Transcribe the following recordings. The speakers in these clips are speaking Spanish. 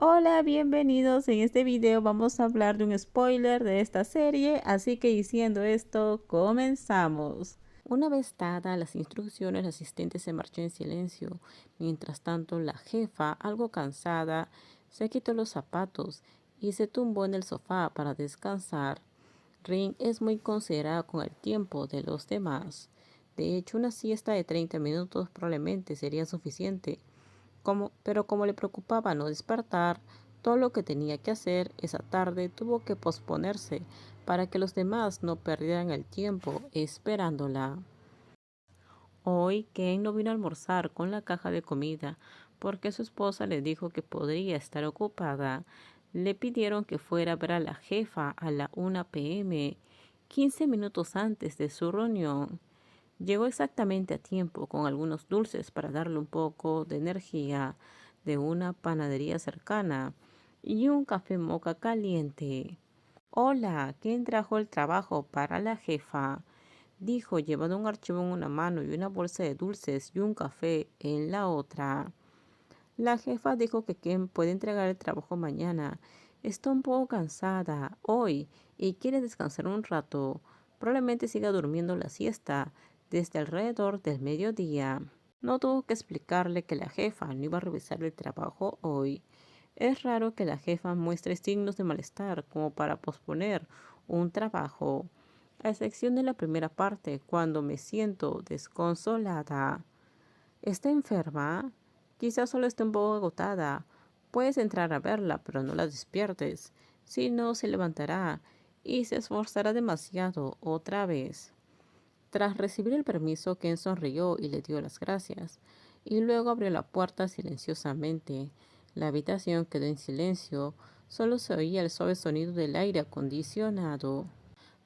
Hola, bienvenidos. En este video vamos a hablar de un spoiler de esta serie, así que diciendo esto, comenzamos. Una vez dadas las instrucciones, el asistente se marchó en silencio. Mientras tanto, la jefa, algo cansada, se quitó los zapatos y se tumbó en el sofá para descansar. Ring es muy considerada con el tiempo de los demás. De hecho, una siesta de 30 minutos probablemente sería suficiente. Pero como le preocupaba no despertar, todo lo que tenía que hacer esa tarde tuvo que posponerse para que los demás no perdieran el tiempo esperándola. Hoy Ken no vino a almorzar con la caja de comida porque su esposa le dijo que podría estar ocupada. Le pidieron que fuera a ver a la jefa a la 1 p.m., 15 minutos antes de su reunión. Llegó exactamente a tiempo con algunos dulces para darle un poco de energía de una panadería cercana y un café moca caliente. Hola, ¿quién trajo el trabajo para la jefa? Dijo llevando un archivo en una mano y una bolsa de dulces y un café en la otra. La jefa dijo que Ken puede entregar el trabajo mañana. Está un poco cansada hoy y quiere descansar un rato. Probablemente siga durmiendo la siesta desde alrededor del mediodía. No tuvo que explicarle que la jefa no iba a revisar el trabajo hoy. Es raro que la jefa muestre signos de malestar como para posponer un trabajo, a excepción de la primera parte, cuando me siento desconsolada. ¿Está enferma? Quizás solo esté un poco agotada. Puedes entrar a verla, pero no la despiertes. Si no, se levantará y se esforzará demasiado otra vez. Tras recibir el permiso, Ken sonrió y le dio las gracias, y luego abrió la puerta silenciosamente. La habitación quedó en silencio, solo se oía el suave sonido del aire acondicionado.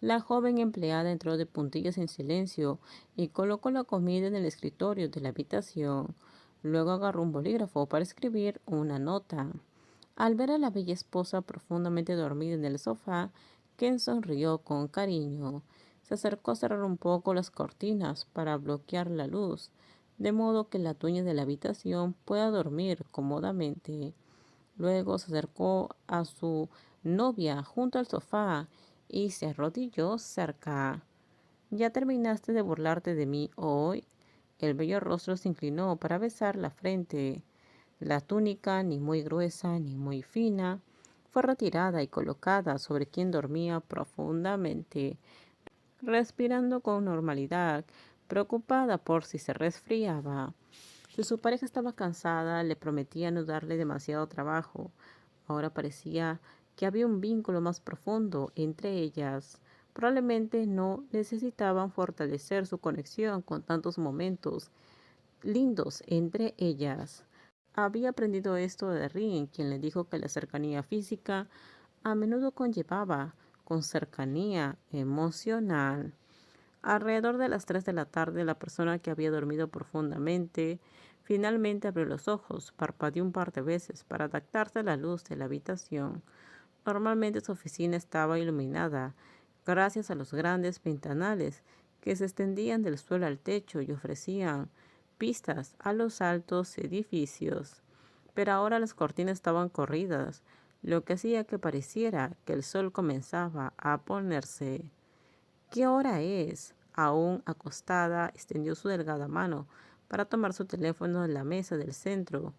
La joven empleada entró de puntillas en silencio y colocó la comida en el escritorio de la habitación. Luego agarró un bolígrafo para escribir una nota. Al ver a la bella esposa profundamente dormida en el sofá, Ken sonrió con cariño. Se acercó a cerrar un poco las cortinas para bloquear la luz, de modo que la dueña de la habitación pueda dormir cómodamente. Luego se acercó a su novia junto al sofá y se arrodilló cerca. ¿Ya terminaste de burlarte de mí hoy? El bello rostro se inclinó para besar la frente. La túnica, ni muy gruesa ni muy fina, fue retirada y colocada sobre quien dormía profundamente, respirando con normalidad, preocupada por si se resfriaba. Si su pareja estaba cansada, le prometía no darle demasiado trabajo. Ahora parecía que había un vínculo más profundo entre ellas. Probablemente no necesitaban fortalecer su conexión con tantos momentos lindos entre ellas. Había aprendido esto de Rin, quien le dijo que la cercanía física a menudo conllevaba con cercanía emocional. Alrededor de las 3 de la tarde, la persona que había dormido profundamente finalmente abrió los ojos, parpadeó un par de veces para adaptarse a la luz de la habitación. Normalmente su oficina estaba iluminada gracias a los grandes ventanales que se extendían del suelo al techo y ofrecían vistas a los altos edificios. Pero ahora las cortinas estaban corridas, lo que hacía que pareciera que el sol comenzaba a ponerse. ¿Qué hora es? Aún acostada, extendió su delgada mano para tomar su teléfono en la mesa del centro.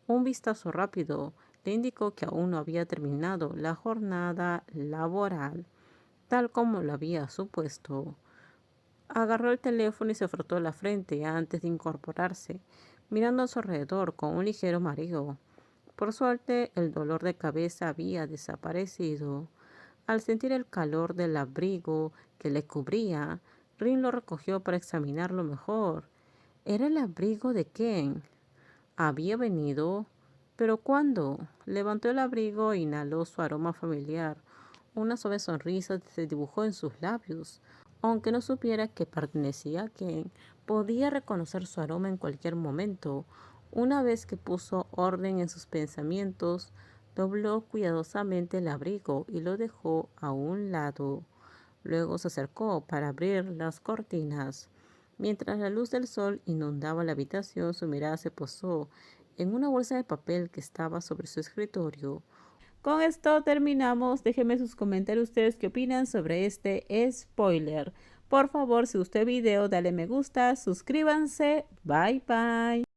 Un vistazo rápido le indicó que aún no había terminado la jornada laboral, tal como lo había supuesto. Agarró el teléfono y se frotó la frente antes de incorporarse, mirando a su alrededor con un ligero mareo. Por suerte, el dolor de cabeza había desaparecido. Al sentir el calor del abrigo que le cubría, Rin lo recogió para examinarlo mejor. Era el abrigo de Ken. Había venido, pero ¿cuándo? Levantó el abrigo e inhaló su aroma familiar. Una suave sonrisa se dibujó en sus labios. Aunque no supiera que pertenecía a Ken, podía reconocer su aroma en cualquier momento. Una vez que puso orden en sus pensamientos, dobló cuidadosamente el abrigo y lo dejó a un lado. Luego se acercó para abrir las cortinas. Mientras la luz del sol inundaba la habitación, su mirada se posó en una bolsa de papel que estaba sobre su escritorio. Con esto terminamos. Déjenme sus comentarios ustedes qué opinan sobre este spoiler. Por favor, si gustó el video, dale me gusta, suscríbanse. Bye bye.